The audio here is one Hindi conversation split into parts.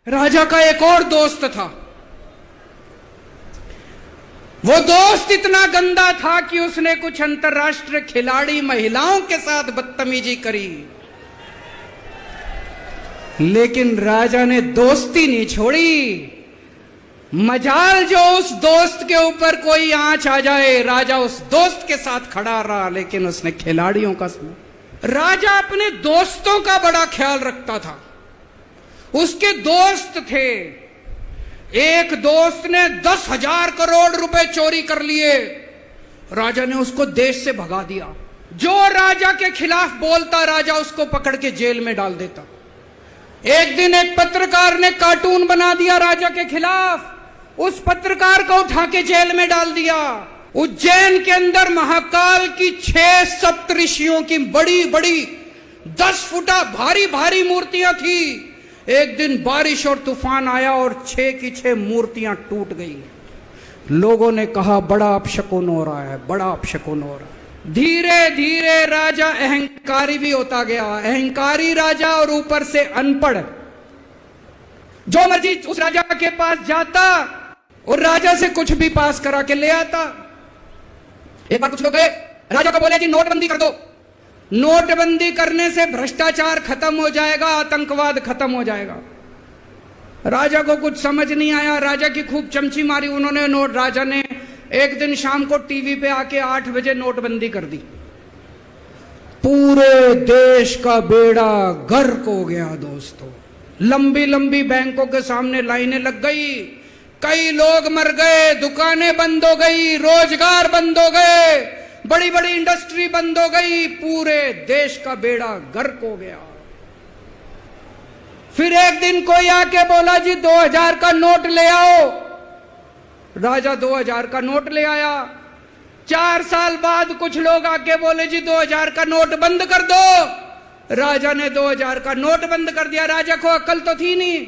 राजा का एक और दोस्त था। वो दोस्त इतना गंदा था कि उसने कुछ अंतर्राष्ट्रीय खिलाड़ी महिलाओं के साथ बदतमीजी करी, लेकिन राजा ने दोस्ती नहीं छोड़ी। मजाल जो उस दोस्त के ऊपर कोई आंच आ जाए, राजा उस दोस्त के साथ खड़ा रहा, लेकिन उसने खिलाड़ियों का सुना। राजा अपने दोस्तों का बड़ा ख्याल रखता था। उसके दोस्त थे। एक दोस्त ने 10,000 करोड़ रुपए चोरी कर लिए। राजा ने उसको देश से भगा दिया। जो राजा के खिलाफ बोलता, राजा उसको पकड़ के जेल में डाल देता। एक दिन एक पत्रकार ने कार्टून बना दिया राजा के खिलाफ। उस पत्रकार को उठा के जेल में डाल दिया। उज्जैन के अंदर महाकाल की 6 सप्तऋषियों की बड़ी बड़ी 10 फुटा भारी भारी मूर्तियां थी। एक दिन बारिश और तूफान आया और 6 की 6 मूर्तियां टूट गई। लोगों ने कहा बड़ा अपशकुन हो रहा है, बड़ा अपशकुन हो रहा है। धीरे धीरे राजा अहंकारी भी होता गया। अहंकारी राजा और ऊपर से अनपढ़। जो मर्जी उस राजा के पास जाता और राजा से कुछ भी पास करा के ले आता। एक बार कुछ लोग गए, राजा को बोले जी नोटबंदी कर दो। नोटबंदी करने से भ्रष्टाचार खत्म हो जाएगा, आतंकवाद खत्म हो जाएगा। राजा को कुछ समझ नहीं आया। राजा की खूब चमची मारी उन्होंने। राजा ने एक दिन शाम को टीवी पे आके 8 बजे नोटबंदी कर दी। पूरे देश का बेड़ा गर्क हो गया दोस्तों। लंबी लंबी बैंकों के सामने लाइनें लग गई। कई लोग मर गए, दुकानें बंद हो गई, रोजगार बंद हो गए, बड़ी बड़ी इंडस्ट्री बंद हो गई। पूरे देश का बेड़ा गर्क हो गया। फिर एक दिन कोई आके बोला जी 2000 का नोट ले आओ। राजा 2000 का नोट ले आया। 4 साल बाद कुछ लोग आके बोले जी 2000 का नोट बंद कर दो। राजा ने 2000 का नोट बंद कर दिया। राजा को अक्ल तो थी नहीं,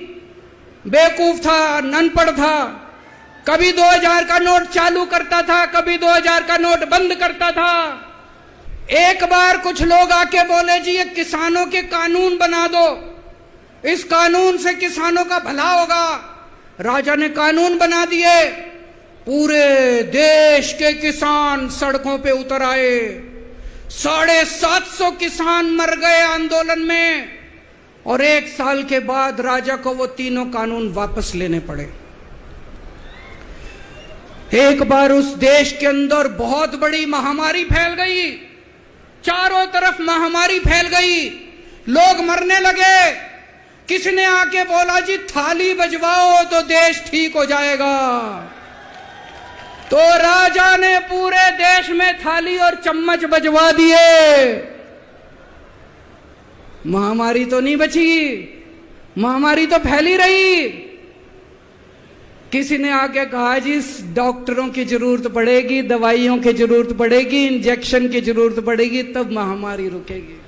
बेवकूफ था, अनपढ़ था। कभी 2000 का नोट चालू करता था, कभी 2000 का नोट बंद करता था। एक बार कुछ लोग आके बोले जी ये किसानों के कानून बना दो, इस कानून से किसानों का भला होगा। राजा ने कानून बना दिए। पूरे देश के किसान सड़कों पे उतर आए। 750 किसान मर गए आंदोलन में। और 1 साल के बाद राजा को वो तीनों कानून वापस लेने पड़े। एक बार उस देश के अंदर बहुत बड़ी महामारी फैल गई। चारों तरफ महामारी फैल गई, लोग मरने लगे। किसी ने आके बोला जी थाली बजवाओ तो देश ठीक हो जाएगा। तो राजा ने पूरे देश में थाली और चम्मच बजवा दिए। महामारी तो नहीं बची, महामारी तो फैली रही। किसी ने आके कहा जी डॉक्टरों की जरूरत पड़ेगी, दवाइयों की जरूरत पड़ेगी, इंजेक्शन की जरूरत पड़ेगी, तब महामारी रुकेगी।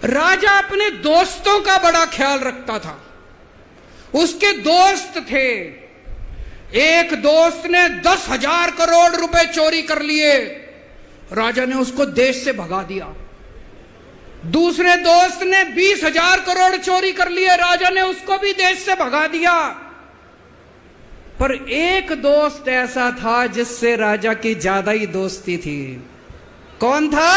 राजा अपने दोस्तों का बड़ा ख्याल रखता था। उसके दोस्त थे। एक दोस्त ने 10,000 करोड़ रुपए चोरी कर लिए। राजा ने उसको देश से भगा दिया। दूसरे दोस्त ने 20,000 करोड़ चोरी कर लिए। राजा ने उसको भी देश से भगा दिया। पर एक दोस्त ऐसा था जिससे राजा की ज्यादा ही दोस्ती थी। कौन था?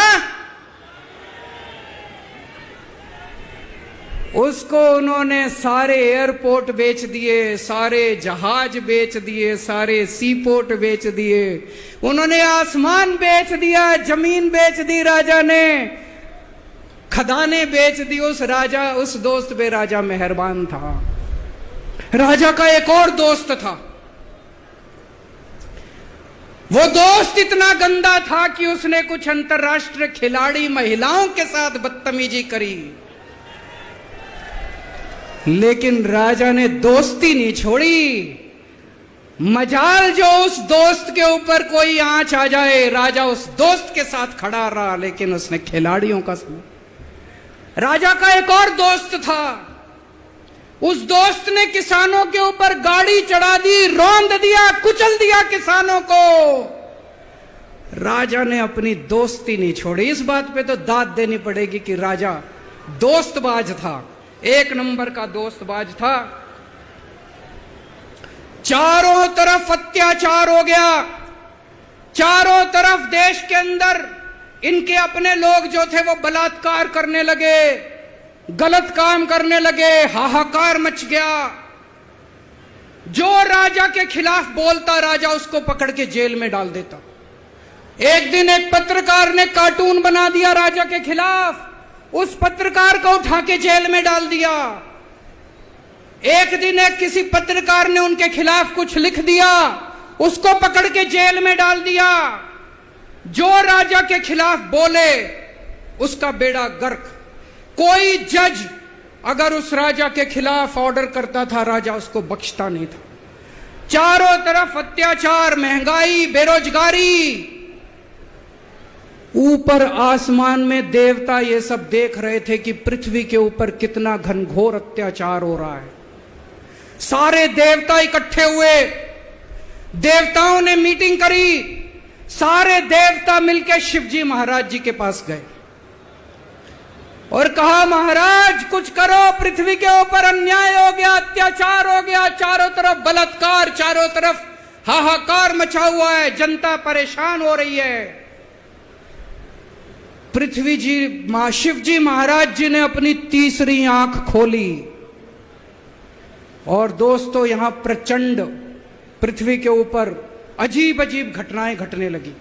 उसको उन्होंने सारे एयरपोर्ट बेच दिए, सारे जहाज बेच दिए, सारे सी पोर्ट बेच दिए। उन्होंने आसमान बेच दिया, जमीन बेच दी। राजा ने खदानें बेच दी। उस दोस्त पे राजा मेहरबान था। राजा का एक और दोस्त था। वो दोस्त इतना गंदा था कि उसने कुछ अंतर्राष्ट्रीय खिलाड़ी महिलाओं के साथ बदतमीजी करी, लेकिन राजा ने दोस्ती नहीं छोड़ी। मजाल जो उस दोस्त के ऊपर कोई आंच आ जाए, राजा उस दोस्त के साथ खड़ा रहा, लेकिन उसने खिलाड़ियों का सुना। राजा का एक और दोस्त था। उस दोस्त ने किसानों के ऊपर गाड़ी चढ़ा दी, रौंद दिया, कुचल दिया किसानों को। राजा ने अपनी दोस्ती नहीं छोड़ी। इस बात पे तो दाद देनी पड़ेगी कि राजा दोस्तबाज था। एक नंबर का दोस्तबाज था। चारों तरफ अत्याचार हो गया, चारों तरफ देश के अंदर इनके अपने लोग जो थे वो बलात्कार करने लगे, गलत काम करने लगे, हाहाकार मच गया। जो राजा के खिलाफ बोलता, राजा उसको पकड़ के जेल में डाल देता। एक दिन एक पत्रकार ने कार्टून बना दिया राजा के खिलाफ, उस पत्रकार को उठा के जेल में डाल दिया। एक दिन एक किसी पत्रकार ने उनके खिलाफ कुछ लिख दिया, उसको पकड़ के जेल में डाल दिया। जो राजा के खिलाफ बोले उसका बेड़ा गर्क। कोई जज अगर उस राजा के खिलाफ ऑर्डर करता था, राजा उसको बख्शता नहीं था। चारों तरफ अत्याचार, महंगाई, बेरोजगारी। ऊपर आसमान में देवता ये सब देख रहे थे कि पृथ्वी के ऊपर कितना घनघोर अत्याचार हो रहा है। सारे देवता इकट्ठे हुए, देवताओं ने मीटिंग करी, सारे देवता मिलकर शिवजी महाराज जी के पास गए और कहा, महाराज कुछ करो, पृथ्वी के ऊपर अन्याय हो गया, अत्याचार हो गया, चारों तरफ बलात्कार, चारों तरफ हाहाकार मचा हुआ है, जनता परेशान हो रही है। पृथ्वी जी, शिवजी महाराज जी ने अपनी तीसरी आंख खोली और दोस्तों यहां प्रचंड पृथ्वी के ऊपर अजीब अजीब घटनाएं घटने लगी।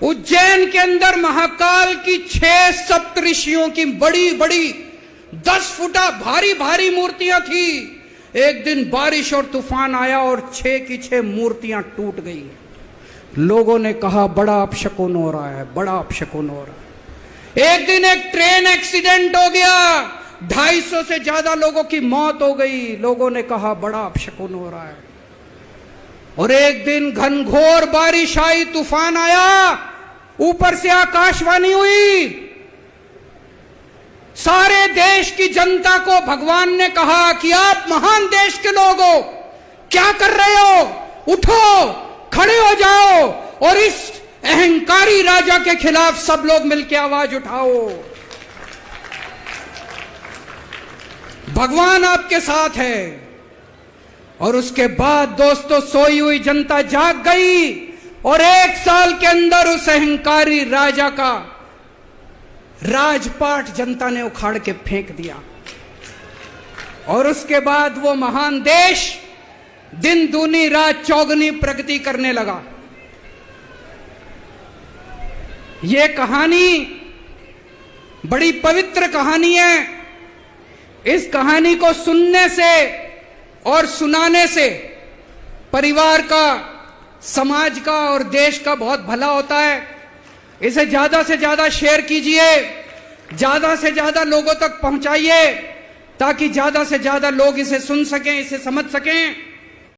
उज्जैन के अंदर महाकाल की 6 सप्तऋषियों की बड़ी बड़ी 10 फुटा भारी भारी मूर्तियां थी। एक दिन बारिश और तूफान आया और 6 की 6 मूर्तियां टूट गई। लोगों ने कहा बड़ा अपशकुन हो रहा है, बड़ा अपशकुन हो रहा है। एक दिन एक ट्रेन एक्सीडेंट हो गया, 250 से ज्यादा लोगों की मौत हो गई। लोगों ने कहा बड़ा अपशकुन हो रहा है। और एक दिन घनघोर बारिश आई, तूफान आया, ऊपर से आकाशवाणी हुई। सारे देश की जनता को भगवान ने कहा कि आप महान देश के लोग हो, क्या कर रहे हो, उठो, खड़े हो जाओ और इस अहंकारी राजा के खिलाफ सब लोग मिलकर आवाज उठाओ। भगवान आपके साथ है। और उसके बाद दोस्तों सोई हुई जनता जाग गई और 1 साल के अंदर उस अहंकारी राजा का राजपाट जनता ने उखाड़ के फेंक दिया। और उसके बाद वो महान देश दिन दूनी रात चौगनी प्रगति करने लगा। ये कहानी बड़ी पवित्र कहानी है। इस कहानी को सुनने से और सुनाने से परिवार का, समाज का और देश का बहुत भला होता है। इसे ज्यादा से ज्यादा शेयर कीजिए, ज्यादा से ज्यादा लोगों तक पहुंचाइए ताकि ज्यादा से ज्यादा लोग इसे सुन सकें, इसे समझ सकें।